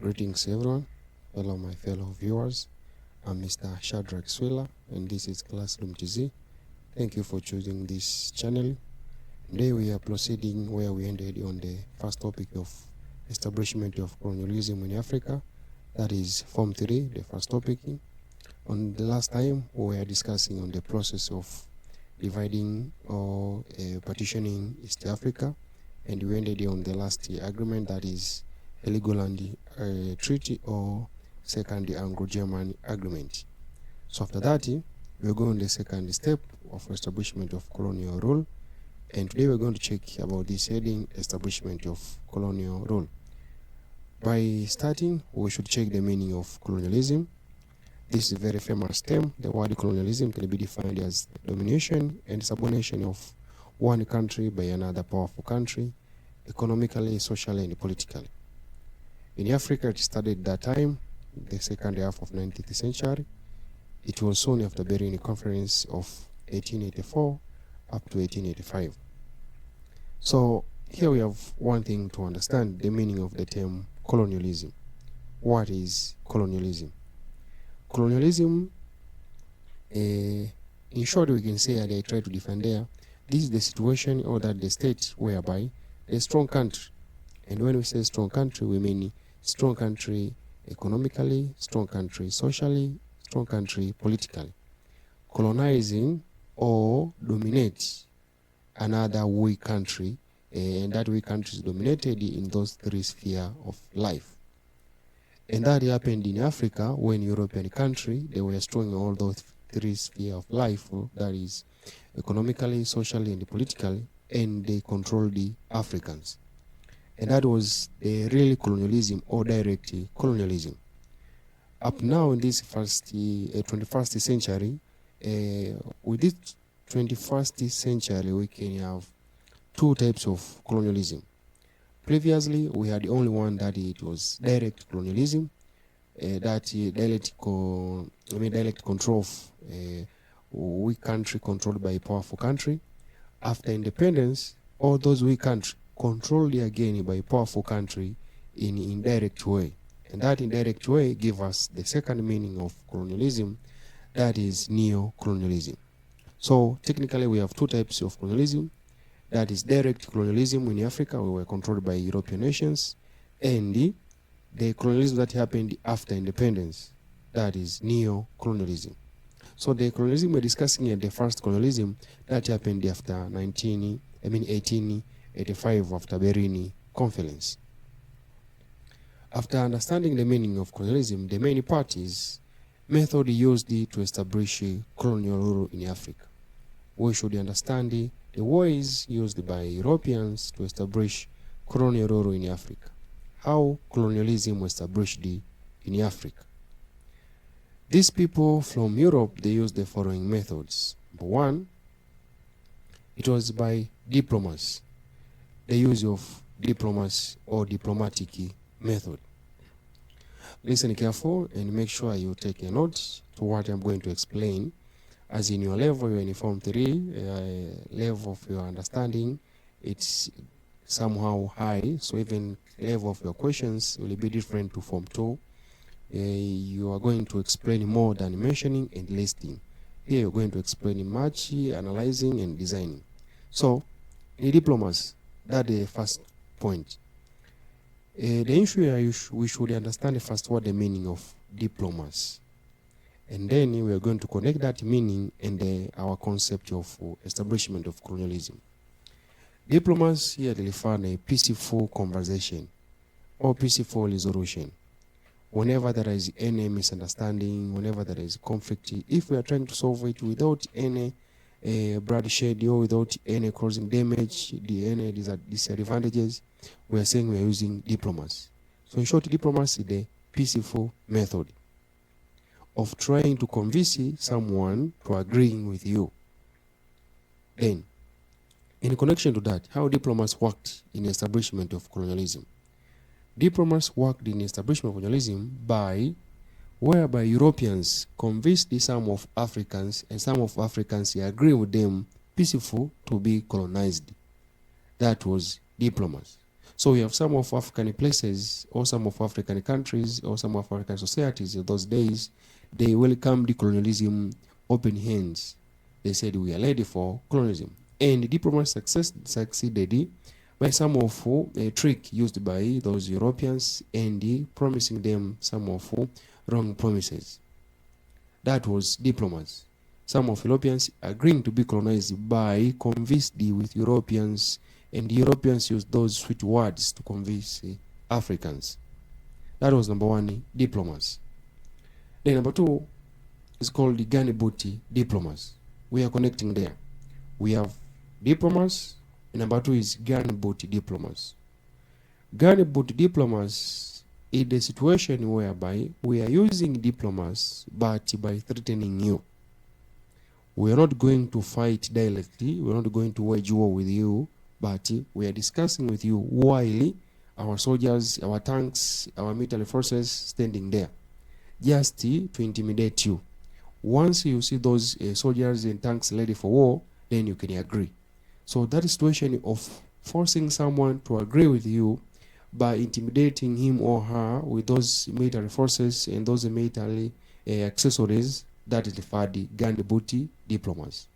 Greetings everyone, hello my fellow viewers. I'm Mr. Shadrach Swiller and this is CLASSROOMTZ. Thank you for choosing this channel. Today we are proceeding where we ended on the first topic of establishment of colonialism in Africa. That is Form 3, the first topic. On the last time we were discussing on the process of dividing or partitioning East Africa, and we ended on the last agreement, that is Heligoland Treaty or Second Anglo-German Agreement. So after that, we're going to the second step of establishment of colonial rule, and today we're going to check about this heading, establishment of colonial rule. By starting, we should check the meaning of colonialism. This is a very famous term. The word colonialism can be defined as domination and subordination of one country by another powerful country, economically, socially, and politically. In Africa, it started that time, the second half of 19th century. It was soon after Berlin Conference of 1884 up to 1885. So here we have one thing to understand, the meaning of the term colonialism. What is colonialism? Colonialism, in short, we can say, and I try to define there, this is the situation or that the state whereby a strong country, and when we say strong country, we mean strong country economically, strong country socially, strong country politically, colonizing or dominate another weak country, and that weak country is dominated in those three spheres of life. And that happened in Africa when European country, they were strong in all those three spheres of life, that is economically, socially, and politically, and they controlled the Africans. And that was a real colonialism or direct colonialism. Up now in this 21st century, with this 21st century, we can have two types of colonialism. Previously, we had only one, that it was direct colonialism, that direct control of a weak country controlled by a powerful country. After independence, all those weak countries controlled again by a powerful country in indirect way. And that indirect way gave us the second meaning of colonialism, that is neo-colonialism. So technically we have two types of colonialism. That is direct colonialism in Africa, we were controlled by European nations, and the colonialism that happened after independence, that is neo-colonialism. So the colonialism we're discussing here, the first colonialism that happened after 1885, after Berlin Conference. After understanding the meaning of colonialism, the main part is method used to establish colonial rule in Africa. We should understand the ways used by Europeans to establish colonial rule in Africa. How colonialism was established in Africa. These people from Europe, they used the following methods. Number one, it was by diplomacy. The use of diplomacy or diplomatic method. Listen careful and make sure you take a note to what I'm going to explain. As in your level, you're in Form 3, level of your understanding, it's somehow high, so even level of your questions will be different to Form 2. You are going to explain more than mentioning and listing. Here you're going to explain much, analyzing and designing. So, in diplomacy, that's the first point. The issue here, we should understand first what the meaning of diplomacy. And then we are going to connect that meaning and our concept of establishment of colonialism. Diplomacy here refers to a peaceful conversation or peaceful resolution. Whenever there is any misunderstanding, whenever there is conflict, if we are trying to solve it without any bloodshed or without any causing damage, any disadvantages, we are saying we are using diplomacy. So in short, diplomacy is the peaceful method of trying to convince someone to agreeing with you. Then, in connection to that, how diplomats worked in the establishment of colonialism. Diplomats worked in the establishment of colonialism whereby Europeans convinced some of Africans, and some of Africans agree with them peaceful to be colonized. That was diplomacy. So we have some of African places, or some of African countries, or some of African societies in those days, they welcomed colonialism open hands. They said, we are ready for colonialism. And diplomacy succeeded by some of a trick used by those Europeans and promising them some of wrong promises. That was diplomats. Some of Europeans agreeing to be colonized by convinced with Europeans, and the Europeans used those sweet words to convince Africans. That was number one, diplomats. Then number two is called the gunboat diplomats. We are connecting there. We have diplomats, and number two is gunboat diplomats. Gunboat diplomats is the situation whereby we are using diplomats, but by threatening you. We are not going to fight directly, we are not going to wage war with you, but we are discussing with you while our soldiers, our tanks, our military forces standing there, just to intimidate you. Once you see those soldiers and tanks ready for war, then you can agree. So that situation of forcing someone to agree with you by intimidating him or her with those military forces and those military accessories, that is the third gunboat diplomats.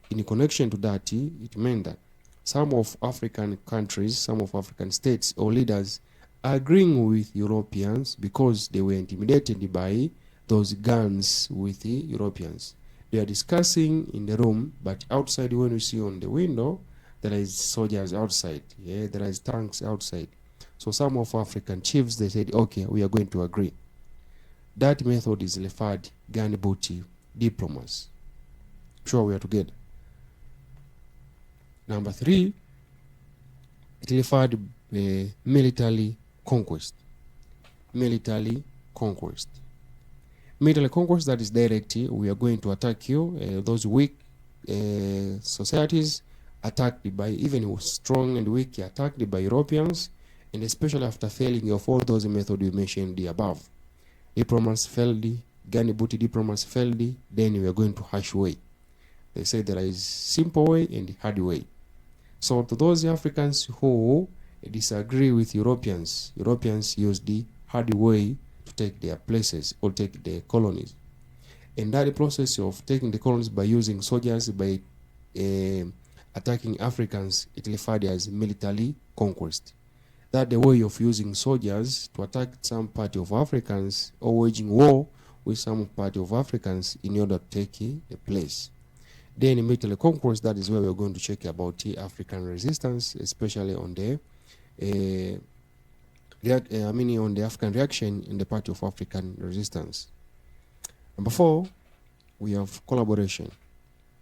In connection to that, it meant that some of African countries, some of African states or leaders agreeing with Europeans because they were intimidated by those guns with the Europeans. They are discussing in the room, but outside, when you see on the window, there is soldiers outside. Yeah, there is tanks outside. So some of African chiefs, they said, okay, we are going to agree. That method is referred gunboat diplomats. Sure, we are together. Number three, it referred military conquest. Military conquest. Military conquest, that is direct. We are going to attack you. Those weak societies attacked by, even strong and weak, attacked by Europeans, and especially after failing of all those methods we mentioned above. Diplomats failed, gunboat diplomats failed, then we are going to harsh way. They say there is simple way and hard way. So to those Africans who disagree with Europeans, Europeans use the hard way to take their places or take their colonies. And that process of taking the colonies by using soldiers, by attacking Africans, it referred as military conquest. That the way of using soldiers to attack some party of Africans or waging war with some party of Africans in order to take a place. Then in military conquest, that is where we're going to check about the African resistance, especially on the on the African reaction in the part of African resistance. Number four, we have collaboration.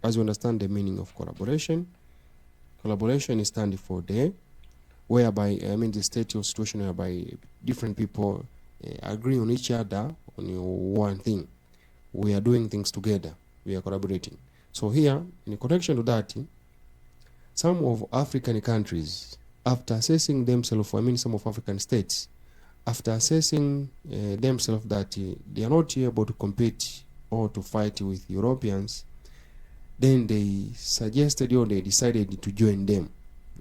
As you understand the meaning of collaboration, collaboration stands for the whereby, the state or situation whereby different people agree on each other on one thing. We are doing things together. We are collaborating. So here, in connection to that, some of African countries, after assessing themselves, some of African states, after assessing themselves that they are not able to compete or to fight with Europeans, then they suggested or they decided to join them.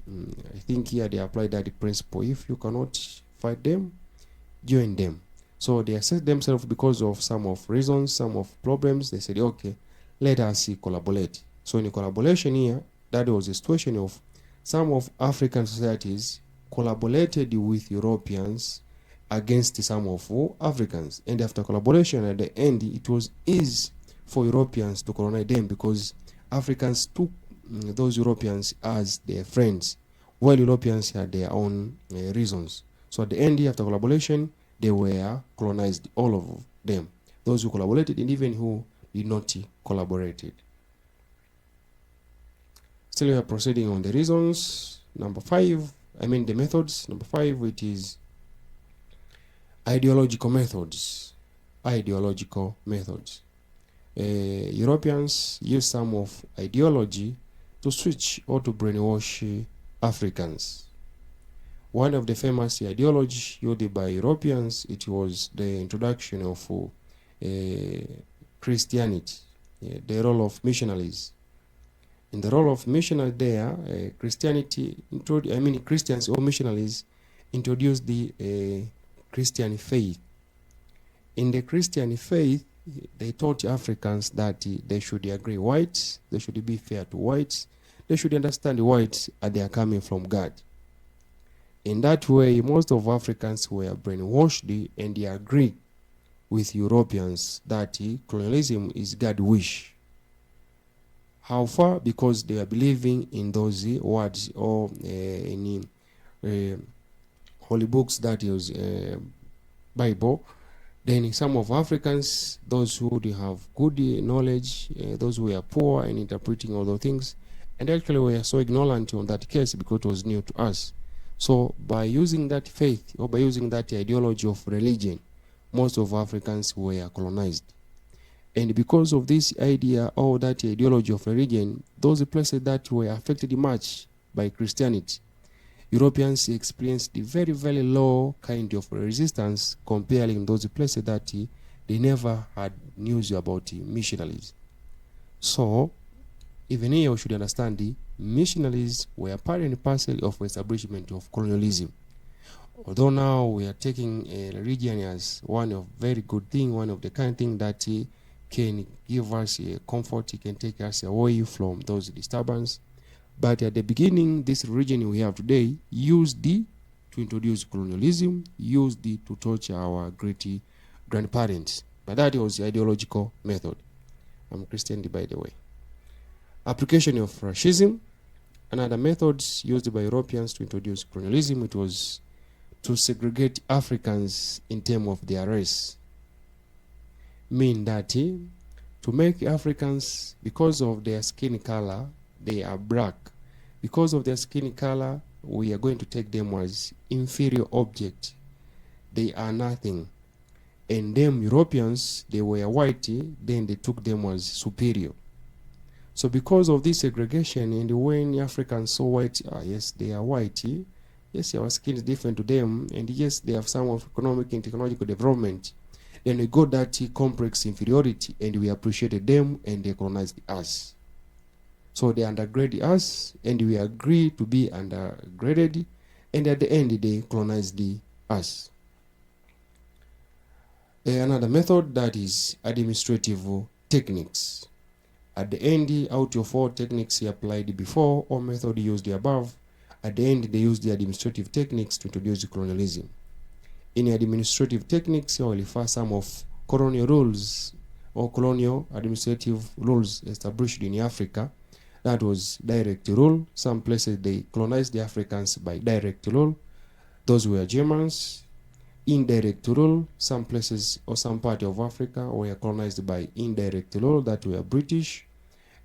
I think here they applied that principle. If you cannot fight them, join them. So they assessed themselves because of some of reasons, some of problems. They said, okay, let us collaborate. So in collaboration here, that was a situation of some of African societies collaborated with Europeans against some of Africans. And after collaboration, at the end, it was easy for Europeans to colonize them because Africans took those Europeans as their friends, while Europeans had their own reasons. So at the end, after collaboration, they were colonized, all of them. Those who collaborated and even who did not collaborated. Still we are proceeding on the reasons. Number five, the methods. Number five, it is ideological methods. Ideological methods. Europeans use some of ideology to switch or to brainwash Africans. One of the famous ideologies used by Europeans, it was the introduction of Christianity, the role of missionaries. In the role of missionary there, Christians or missionaries introduced the Christian faith. In the Christian faith, they taught Africans that they should agree whites, they should be fair to whites, they should understand whites as they are coming from God. In that way, most of Africans were brainwashed and they agree with Europeans that colonialism is God's wish. How far? Because they are believing in those words or in holy books, that is Bible. Then some of Africans, those who have good knowledge, those who are poor in interpreting all those things, and actually we are so ignorant on that case because it was new to us. So by using that faith or by using that ideology of religion, most of Africans were colonized. And because of this idea or that ideology of religion, those places that were affected much by Christianity, Europeans experienced the very, very low kind of resistance comparing those places that they never had news about missionaries. So, even here we should understand the missionaries were part and parcel of establishment of colonialism. Although now we are taking religion as one of very good thing, one of the kind of thing that can give us comfort, it can take us away from those disturbances. But at the beginning, this religion we have today used to introduce colonialism, used to torture our great grandparents. But that was the ideological method. I'm Christian, by the way. Application of racism. Another method used by Europeans to introduce colonialism, it was to segregate Africans in terms of their race. Mean that to make Africans, because of their skin color, they are black. Because of their skin color, we are going to take them as inferior object. They are nothing. And them Europeans, they were white, then they took them as superior. So because of this segregation, and when Africans saw white, yes, they are white, yes, our skin is different to them, and yes, they have some of economic and technological development, then we got that complex inferiority, and we appreciated them, and they colonized us. So they undergraded us, and we agreed to be undergraded, and at the end, they colonized us. Another method, that is administrative techniques. At the end, out of all techniques applied before or method used above, at the end, they used the administrative techniques to introduce colonialism. In administrative techniques, you will refer some of colonial rules or colonial administrative rules established in Africa. That was direct rule. Some places they colonized the Africans by direct rule. Those were Germans. Indirect rule. Some places or some part of Africa were colonized by indirect rule. That were British.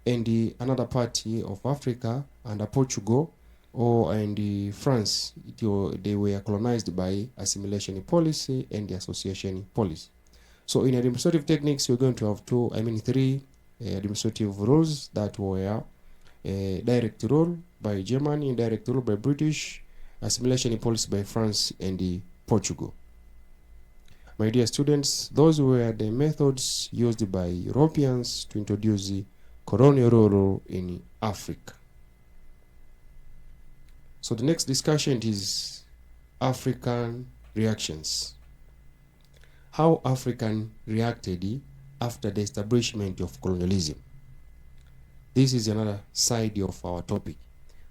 And another part of Africa under Portugal and France, they were colonized by assimilation policy and the association policy. So in administrative techniques, we're going to have three administrative rules that were direct rule by Germany, indirect rule by British, assimilation policy by France and Portugal. My dear students, those were the methods used by Europeans to introduce the colonial rule in Africa. So the next discussion is African reactions. How African reacted after the establishment of colonialism. This is another side of our topic.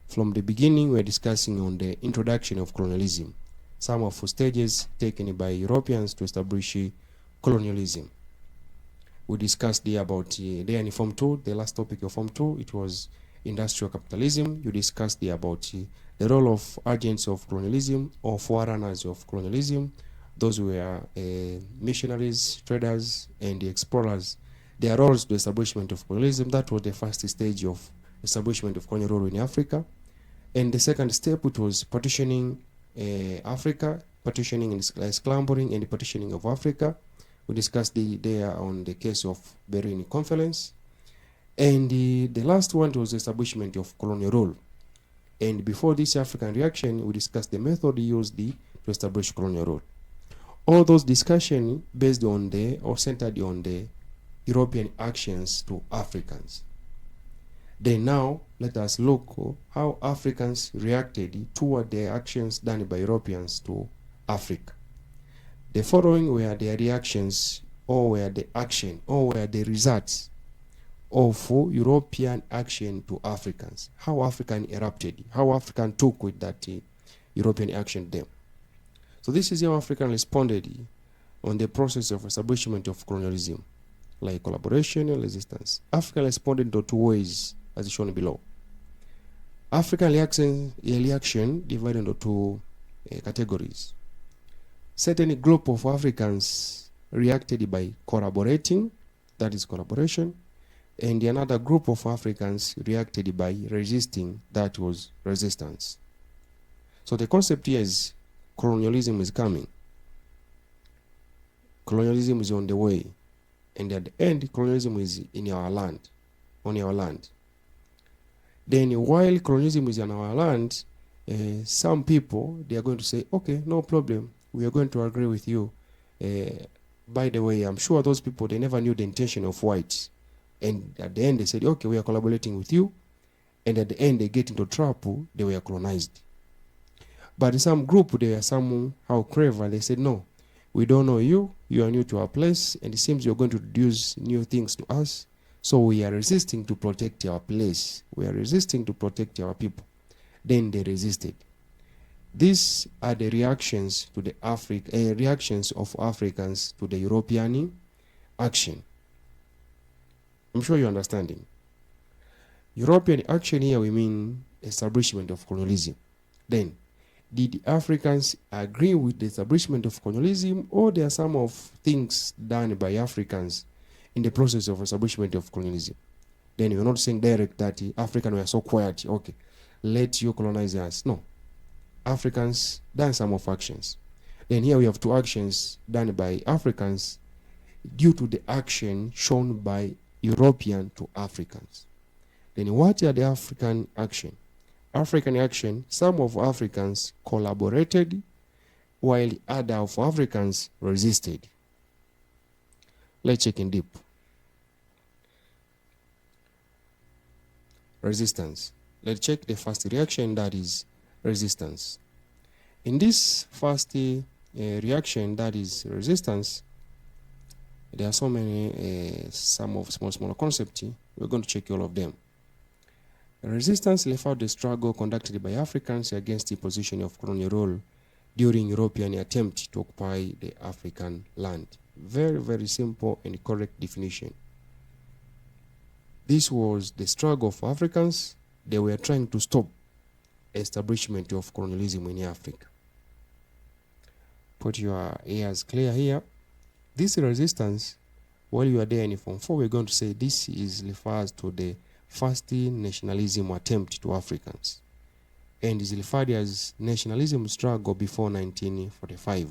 From the beginning, we're discussing on the introduction of colonialism, some of the stages taken by Europeans to establish colonialism. We discussed about in Form 2, the last topic of Form 2, it was industrial capitalism. You discussed about the role of agents of colonialism or forerunners of colonialism. Those were missionaries, traders, and the explorers. Their roles to establishment of colonialism, that was the first stage of establishment of colonial rule in Africa. And the second step, it was partitioning Africa, partitioning and scrambling and partitioning of Africa. We discussed there on the case of Berlin Conference. And the last one was establishment of colonial rule. And before this African reaction, we discussed the method used to establish colonial rule. All those discussions based on or centered on the European actions to Africans. Then now, let us look how Africans reacted toward the actions done by Europeans to Africa. The following were their reactions, or were the action, or were the results of European action to Africans. How African erupted, how African took with that European action them. So this is how African responded on the process of establishment of colonialism, like collaboration and resistance. Africa responded in 2 ways, as shown below. African reaction divided into 2 categories. Certain group of Africans reacted by collaborating, that is collaboration, and another group of Africans reacted by resisting, that was resistance. So the concept here is colonialism is coming. Colonialism is on the way. And at the end, colonialism is in our land, on our land. Then while colonialism is in our land, some people, they are going to say, okay, no problem, we are going to agree with you. By the way, I'm sure those people, they never knew the intention of whites. And at the end, they said, okay, we are collaborating with you. And at the end, they get into trouble, they were colonized. But some group, they are somehow clever. They said, no, we don't know you. You are new to our place. And it seems you're going to introduce new things to us. So we are resisting to protect our place. We are resisting to protect our people. Then they resisted. These are the reactions to the reactions of Africans to the European action. I'm sure you're understanding. European action here, we mean establishment of colonialism. Then, did the Africans agree with the establishment of colonialism, or there are some of things done by Africans in the process of establishment of colonialism? Then you're not saying direct that Africans were so quiet, okay, let you colonize us. No. Africans done some of actions. Then here we have 2 actions done by Africans due to the action shown by European to Africans. Then what are the African action? African action, some of Africans collaborated while other of Africans resisted. Let's check in deep. Resistance. Let's check the first reaction, that is resistance. In this first reaction, that is resistance, there are so many, some of small concepts. We're going to check all of them. Resistance referred to the struggle conducted by Africans against the imposition of colonial rule during European attempt to occupy the African land. Very, very simple and correct definition. This was the struggle of Africans. They were trying to stop establishment of colonialism in Africa. Put your ears clear here. This resistance, while you are there in Form 4, we're going to say this refers to the first nationalism attempt to Africans, and is referred as nationalism struggle before 1945.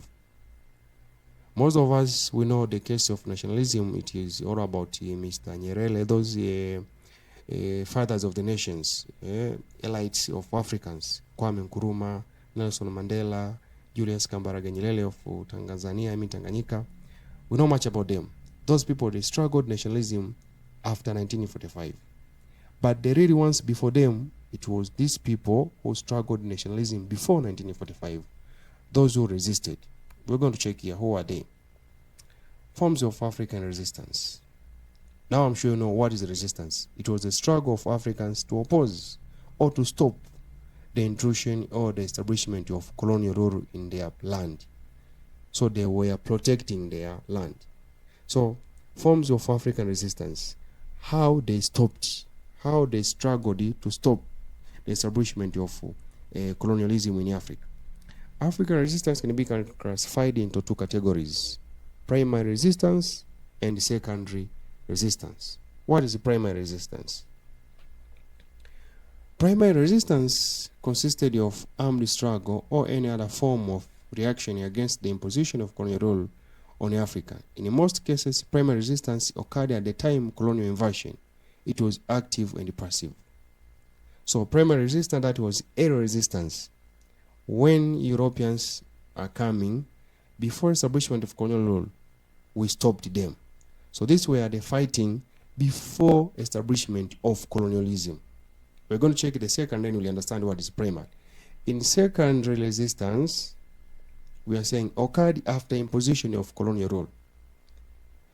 Most of us, we know the case of nationalism. It is all about Mr. Nyerere, those fathers of the nations, elites of Africans, Kwame Nkrumah, Nelson Mandela, Julius Kambarage Nyerere of Tanzania, Tanganyika. We know much about them. Those people, they struggled nationalism after 1945. But the real ones before them, it was these people who struggled nationalism before 1945. Those who resisted. We're going to check here, who are they? Forms of African resistance. Now I'm sure you know what is resistance. It was the struggle of Africans to oppose or to stop the intrusion or the establishment of colonial rule in their land. So they were protecting their land. So forms of African resistance, how they stopped, how they struggled to stop the establishment of colonialism in Africa. African resistance can be classified into 2 categories: primary resistance and secondary resistance. What is the primary resistance? Primary resistance consisted of armed struggle or any other form of reaction against the imposition of colonial rule on Africa. In most cases, primary resistance occurred at the time colonial invasion. It was active and passive. So primary resistance, that was aerial resistance. When Europeans are coming, before establishment of colonial rule, we stopped them. So this were the fighting before establishment of colonialism. We're going to check the second, then we'll understand what is primary. In secondary resistance, we are saying occurred after imposition of colonial rule.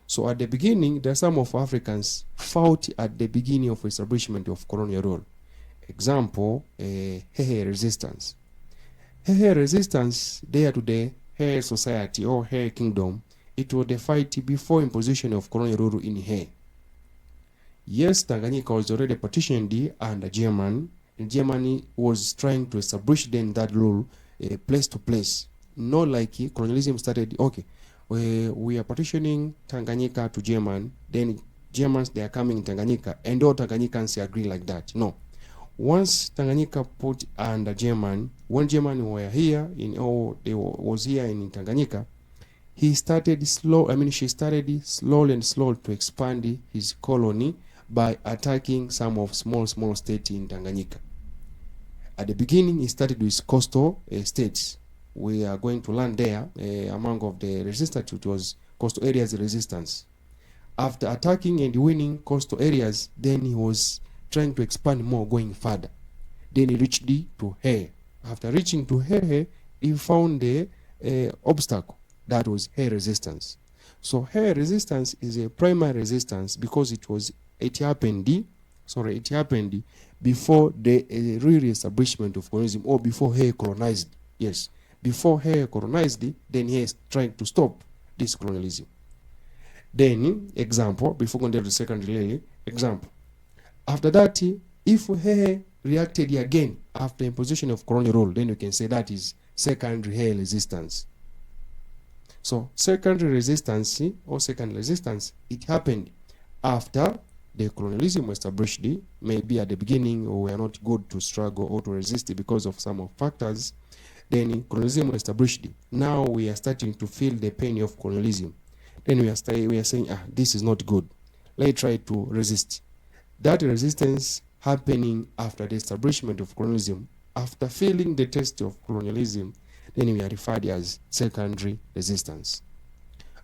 So at the beginning, there are some of Africans fought at the beginning of establishment of colonial rule. Example, Hehe resistance. Hehe resistance, there to the Hehe society or Hehe kingdom, it was the fight before imposition of colonial rule in Hehe. Yes, Tanganyika was already partitioned under German, and Germany was trying to establish then that rule place to place. Not like colonialism started, okay, we are partitioning Tanganyika to German, then Germans, they are coming in Tanganyika, and all Tanganyikans agree like that. No. Once Tanganyika put under German, when Germany were here, they was here in Tanganyika, she started slow to expand his colony by attacking some of small states in Tanganyika. At the beginning, he started with coastal states. We are going to learn there, among of the resistance, it was coastal areas resistance. After attacking and winning coastal areas, then he was trying to expand more, going further. Then he reached to Hehe. After reaching to Hehe, he found the obstacle. That Hehe resistance. So Hehe resistance is a primary resistance because it happened before the re-establishment of colonialism, or before Hehe colonized. Yes, before Hehe colonized, then he is trying to stop this colonialism. Then, example, before going to the second example. After that, if Hehe reacted again after imposition of colonial rule, then you can say that is secondary Hehe resistance. So secondary resistance or second resistance, it happened after the colonialism was established. Maybe at the beginning we are not good to struggle or to resist because of some of factors. Then colonialism was established. Now we are starting to feel the pain of colonialism. Then we are saying, this is not good. Let's try to resist. That resistance happening after the establishment of colonialism, after feeling the taste of colonialism, then we are referred as secondary resistance.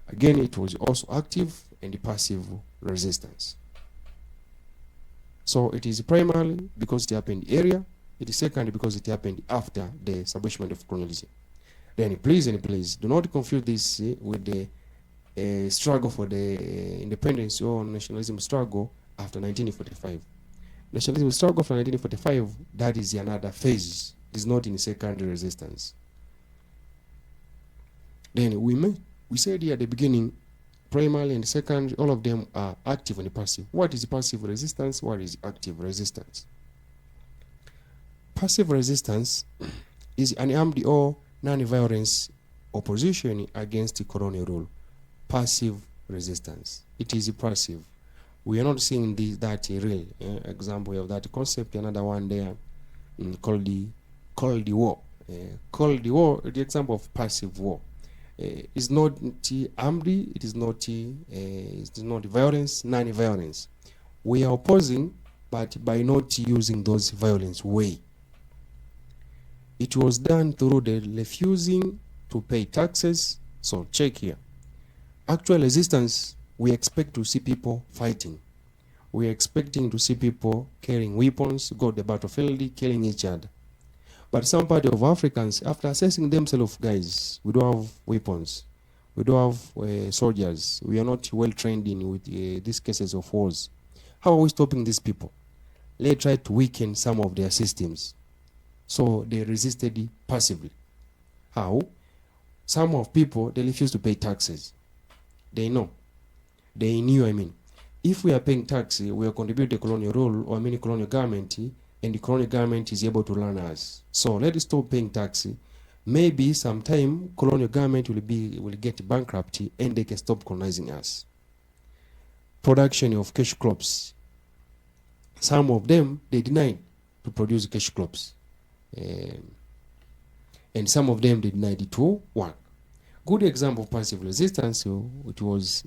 Again, it was also active and passive resistance. So it is primarily because it happened area. It is secondary because it happened after the establishment of colonialism. Then please do not confuse this with the struggle for the independence or nationalism struggle after 1945. Nationalism struggle after 1945, that is another phase. It is not in secondary resistance. Then we said here at the beginning, primary and secondary, all of them are active and passive. What is passive resistance? What is active resistance? Passive resistance is an armed or non-violence opposition against the colonial rule. Passive resistance. It is passive. We are not seeing that real example of that concept. Another one there called the war. Called the war, the example of passive war. It's not armed. It is not violence, non-violence. We are opposing, but by not using those violence way. It was done through the refusing to pay taxes. So check here. Actual resistance, we expect to see people fighting. We are expecting to see people carrying weapons, go to the battlefield, killing each other. But some part of Africans, after assessing themselves, guys, we don't have weapons. We don't have soldiers. We are not well trained in with these cases of wars. How are we stopping these people? Let's try to weaken some of their systems. So they resisted passively. How? Some of people, they refuse to pay taxes. They know. They knew, if we are paying tax, we are contributing to the colonial rule or colonial government, and the colonial government is able to run us. So let us stop paying tax. Maybe sometime colonial government will get bankrupt and they can stop colonizing us. Production of cash crops. Some of them, they denied to produce cash crops. And some of them, they denied to work. Good example of passive resistance, it was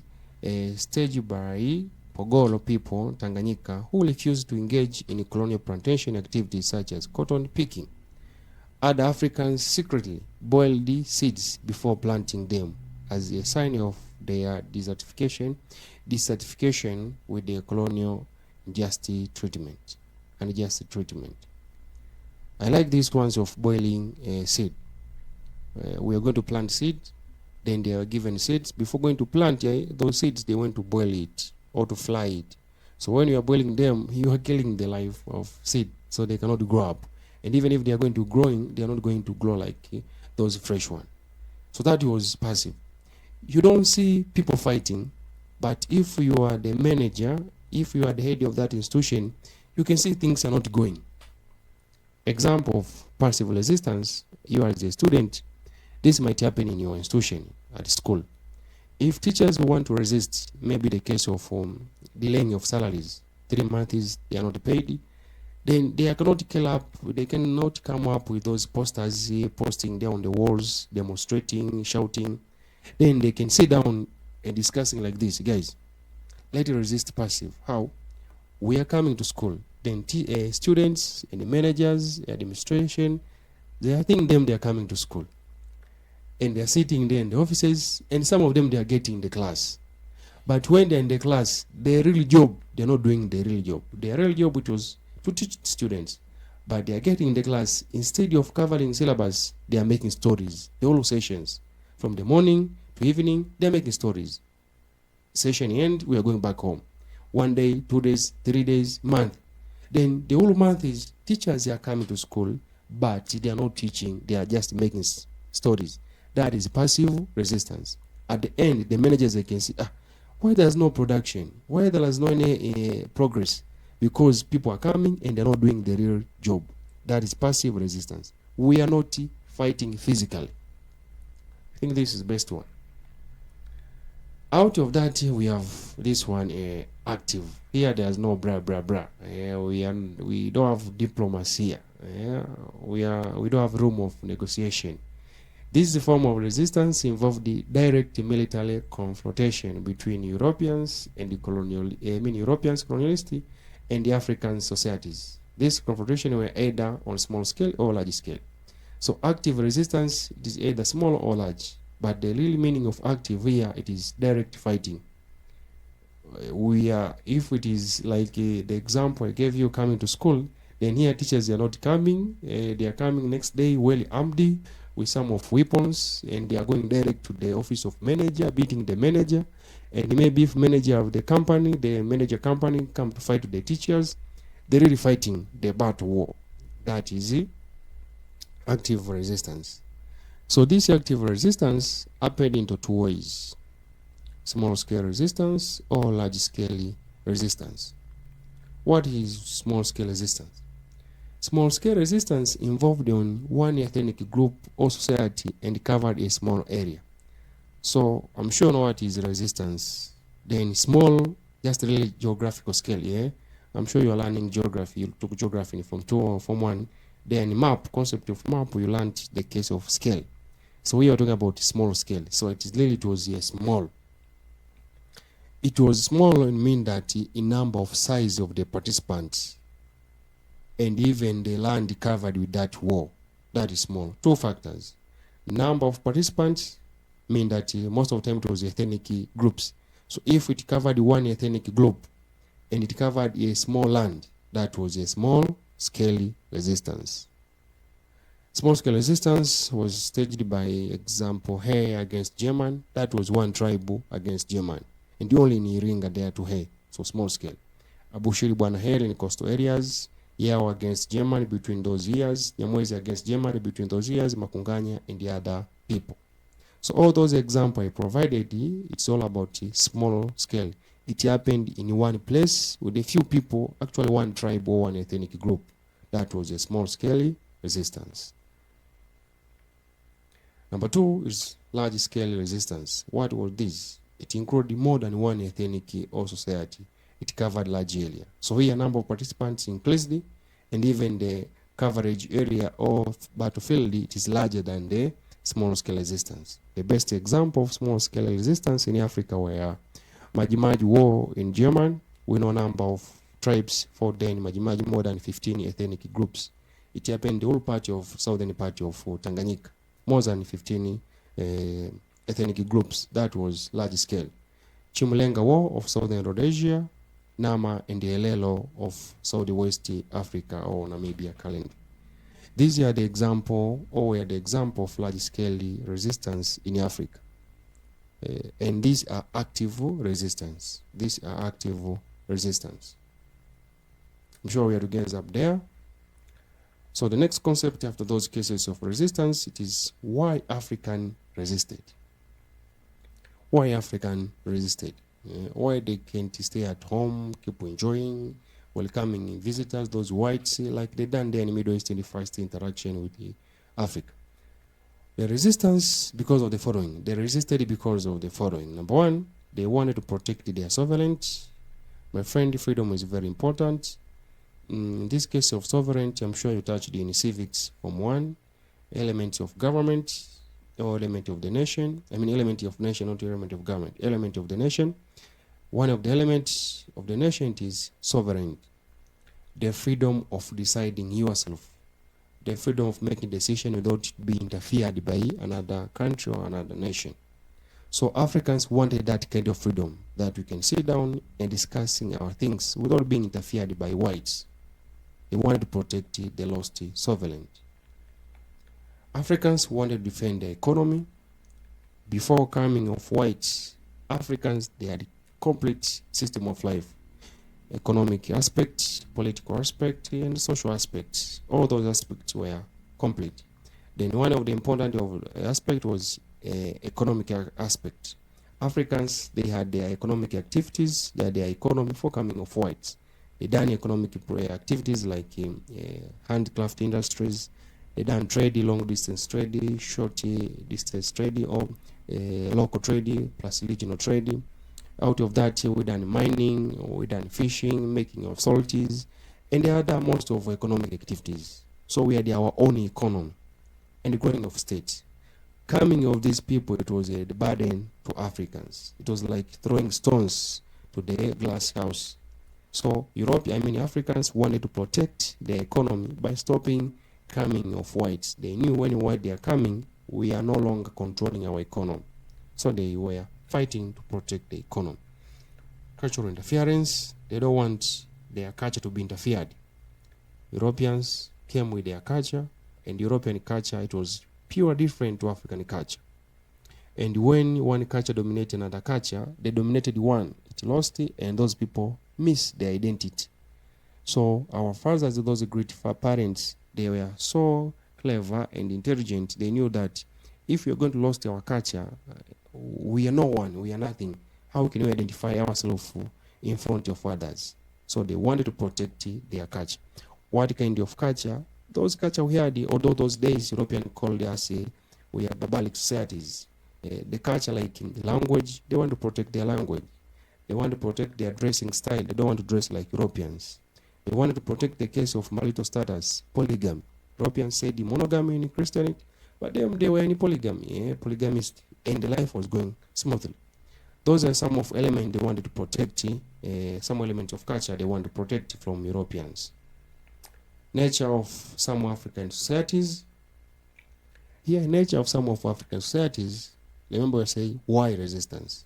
staged by Pogolo people, Tanganyika, who refused to engage in colonial plantation activities such as cotton picking. Other Africans secretly boiled the seeds before planting them as a sign of their desertification. dissatisfaction with the colonial unjust treatment. I like these ones of boiling seed. We are going to plant seed, then they are given seeds. Before going to plant those seeds, they want to boil it or to fry it. So when you are boiling them, you are killing the life of seed, so they cannot grow up. And even if they are going to growing, they are not going to grow like those fresh ones. So that was passive. You don't see people fighting, but if you are the manager, if you are the head of that institution, you can see things are not going. Example of passive resistance, you as a student, this might happen in your institution at school. If teachers want to resist, maybe the case of delaying of salaries, 3 months they are not paid, then they cannot come up with those posters posting there on the walls, demonstrating, shouting. Then they can sit down and discussing like this, guys, let's resist passive. How? We are coming to school. Then students and the managers, administration, they are thinking they are coming to school. And they are sitting there in the offices, and some of them they are getting the class. But when they're in the class, their real job, they're not doing the real job. Their real job, it was to teach students. But they are getting the class, instead of covering syllabus, they are making stories. The whole sessions, from the morning to evening, they're making stories. Session end, we are going back home. 1 day, 2 days, 3 days, month. Then the whole month is teachers are coming to school, but they are not teaching, they are just making stories. That is passive resistance. At the end, the managers, they can see, why there's no production? Why there is no any progress? Because people are coming and they're not doing the real job. That is passive resistance. We are not fighting physically. I think this is the best one. Out of that, we have this one, active. Here, there's no blah blah blah. We don't have diplomacy here. We don't have room of negotiation. This is a form of resistance involved the direct military confrontation between Europeans and the Europeans colonialists and the African societies. This confrontation were either on small scale or large scale. So active resistance is either small or large. But the real meaning of active here, it is direct fighting. If it is like the example I gave you, coming to school, then here teachers are not coming. They are coming next day well armed with some of weapons, and they are going direct to the office of manager, beating the manager. And maybe if manager of the company, the manager company come to fight with the teachers, they're really fighting the battle war. That is active resistance. So this active resistance happened into 2 ways: small scale resistance or large scale resistance. What is small scale resistance? Small scale resistance involved on one ethnic group or society and covered a small area. So I'm sure you know what is resistance. Then small, just really geographical scale, yeah? I'm sure you're learning geography. You took geography from 2 or from 1. Then map, concept of map, you learned the case of scale. So we are talking about small scale. So it is really, it was small. It was small and mean that in number of size of the participants and even the land covered with that war, that is small. 2 factors. Number of participants mean that most of the time it was ethnic groups. So if it covered one ethnic group and it covered a small land, that was a small scale resistance. Small scale resistance was staged by example He against German. That was one tribe against German. And only in Iringa there to He. So small scale. Abushiri Bwana Heri in coastal areas. Yao against German between those years. Nyamwezi against German between those years. Makunganya and the other people. So all those examples I provided, it's all about small scale. It happened in one place with a few people, actually one tribe or one ethnic group. That was a small scale resistance. Number 2 is large scale resistance. What was this? It included more than one ethnic or society. It covered large area. So here number of participants increased, and even the coverage area of battlefield, it is larger than the small scale resistance. The best example of small scale resistance in Africa were Majimaji War in German. We know number of tribes fought there in Majimaji, more than 15 ethnic groups. It happened in the whole part of southern part of Tanganyika. More than 15 ethnic groups. That was large scale. Chimulenga War of Southern Rhodesia, Nama and the Elelo of Southwest Africa or Namibia currently. These are the example, or were the example of large-scale resistance in Africa. And these are active resistance. These are active resistance. I'm sure we are together up there. So the next concept after those cases of resistance, it is why African resisted. Why African resisted? Why they can't stay at home, keep enjoying, welcoming visitors, those whites, like they done there in the Middle East in the first interaction with Africa. The resistance because of the following. They resisted because of the following. Number one, they wanted to protect their sovereignty. My friend, freedom is very important. In this case of sovereignty, I'm sure you touched in civics from one, elements of government, or element of the nation. I mean, element of nation, not element of government. Element of the nation. One of the elements of the nation is sovereignty. The freedom of deciding yourself. The freedom of making decisions without being interfered by another country or another nation. So Africans wanted that kind of freedom, that we can sit down and discussing our things without being interfered by whites. They wanted to protect the lost sovereignty. Africans wanted to defend the economy. Before coming of whites, Africans, they had a complete system of life. Economic aspects, political aspect, and social aspects. All those aspects were complete. Then one of the important aspect was economic aspect. Africans, they had their economic activities, they had their economy for coming of whites. They done economic activities like handcraft industries. They done trade, long distance trade, short distance trade, or local trade plus regional trade. Out of that, we done mining, we done fishing, making of salties, and the other most of economic activities. So we had our own economy and the growing of states. Coming of these people, it was a burden to Africans. It was like throwing stones to the glass house. So Africans wanted to protect their economy by stopping coming of whites. They knew when white they are coming, we are no longer controlling our economy. So they were fighting to protect the economy. Cultural interference, they don't want their culture to be interfered. Europeans came with their culture, and European culture, it was pure different to African culture. And when one culture dominated another culture, they dominated one, it lost it, and those people miss their identity. So our fathers, those great parents, they were so clever and intelligent. They knew that if we are going to lose our culture, we are no one, we are nothing. How can we identify ourselves in front of others? So they wanted to protect their culture. What kind of culture? Those culture we had, although those days Europeans called us, we are barbaric societies. The culture, like in the language, they want to protect their language. They want to protect their dressing style. They don't want to dress like Europeans. They wanted to protect the case of marital status, polygamy. Europeans said monogamy in Christianity, but they were in polygamy, polygamist, and the life was going smoothly. Those are some of elements they wanted to protect, some elements of culture they want to protect from Europeans. Nature of some African societies. Here, nature of some of African societies, remember I say, why resistance?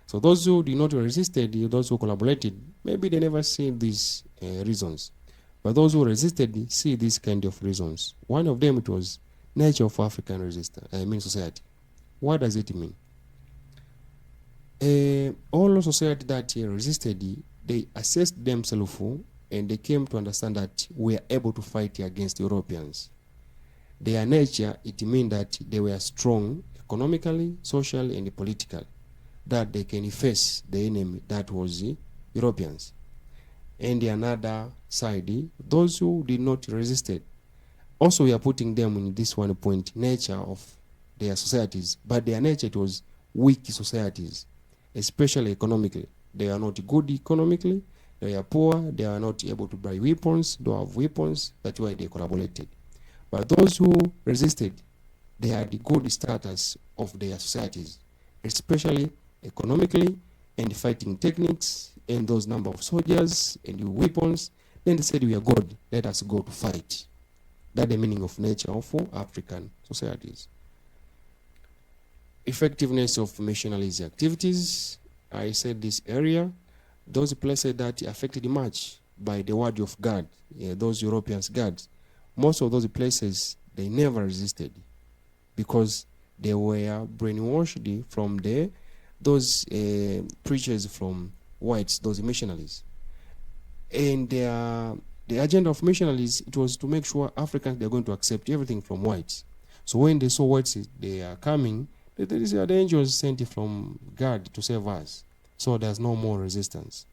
So those who did not resisted, those who collaborated, maybe they never see these reasons. But those who resisted see these kind of reasons. One of them, it was nature of African resistance, society. What does it mean? All society that resisted, they assessed themselves and they came to understand that we are able to fight against Europeans. Their nature, it means that they were strong economically, socially, and politically, that they can face the enemy that was Europeans. And the another side, those who did not resist it, also we are putting them in this one point, nature of their societies, but their nature, it was weak societies, especially economically. They are not good economically, they are poor, they are not able to buy weapons, don't have weapons, that's why they collaborated. But those who resisted, they had the good status of their societies, especially economically and fighting techniques and those number of soldiers and weapons. Then they said, we are good, let us go to fight. That's the meaning of nature of African societies. Effectiveness of missionaries activities. I said this area, those places that affected much by the word of God, those Europeans' gods, most of those places, they never resisted because they were brainwashed from those preachers from whites, those missionaries. And the agenda of missionaries, it was to make sure Africans, they're going to accept everything from whites. So when they saw whites, they are coming, the angels sent from God to save us. So there's no more resistance.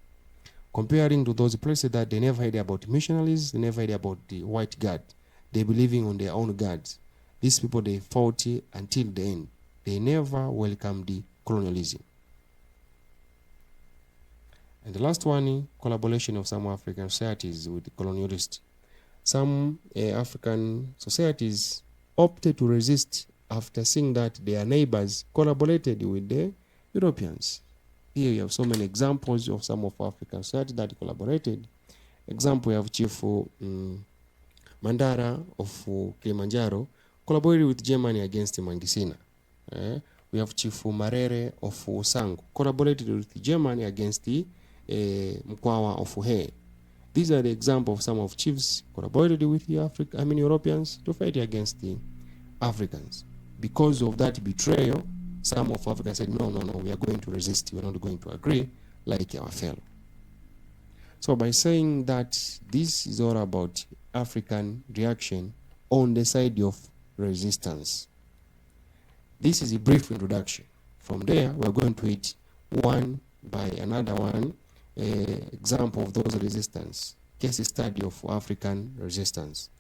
Comparing to those places that they never heard about missionaries, they never heard about the white God. They believing on their own gods. These people, they fought until the end. They never welcomed the colonialism. And the last one, collaboration of some African societies with the colonialists. Some African societies opted to resist after seeing that their neighbors collaborated with the Europeans. Here you have so many examples of some of African societies that collaborated. Example, you have Chief Mandara of Kilimanjaro collaborated with Germany against Mangisina. We have Chief Marere of Sangu collaborated with Germany against the Mkwawa of Uhe. These are the examples of some of chiefs collaborated with the Europeans to fight against the Africans. Because of that betrayal, some of Africans said, no, we are going to resist. We are not going to agree like our fellow. So by saying that this is all about African reaction on the side of resistance. This is a brief introduction. From there, we are going to hit one by another one example of those resistance, case study of African resistance.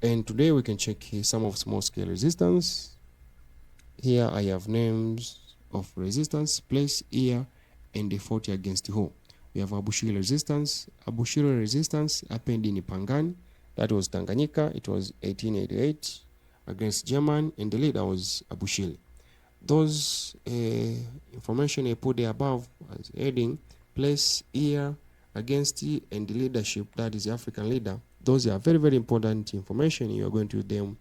And today we can check here some of small-scale resistance. Here I have names of resistance, place, year, and the fought against who. We have Abushiri resistance. Abushiri resistance happened in Pangani. That was Tanganyika. It was 1888 against German, and the leader was Abushiri. Those information I put there above as heading, place, year, against, and the leadership, that is the African leader. Those are very, very important information. You are going to use them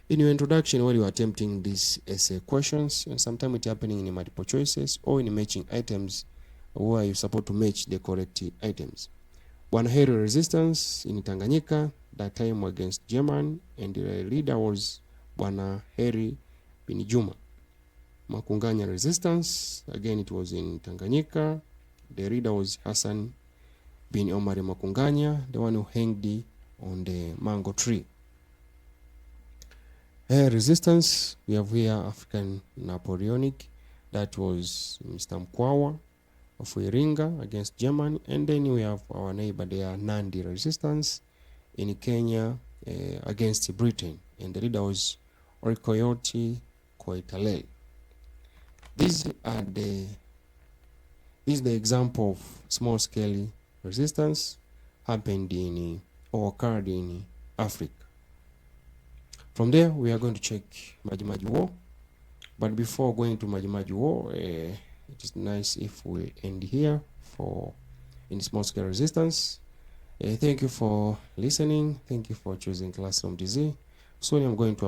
in your introduction when you are attempting these essay questions, and sometimes it's happening in multiple choices or in matching items where you're supposed to match the correct items. Bwanaheri resistance in Tanganyika, that time against German, and the leader was Bwanaheri bin Juma. Makunganya resistance, again it was in Tanganyika. The leader was Hassan bin Omar Makunganya, the one who hanged on the mango tree. Resistance, we have here African Napoleonic, that was Mr. Mkwawa of Iringa against Germany. And then we have our neighbor there, Nandi resistance in Kenya against Britain, and the leader was Orikoyoti Koitalel. This is the example of small-scale resistance happened in or occurred in Africa. From there, we are going to check Maji War. But before going to Maji War, it is nice if we end here in small-scale resistance. Thank you for listening. Thank you for choosing CLASSROOMTZ. Soon I'm going to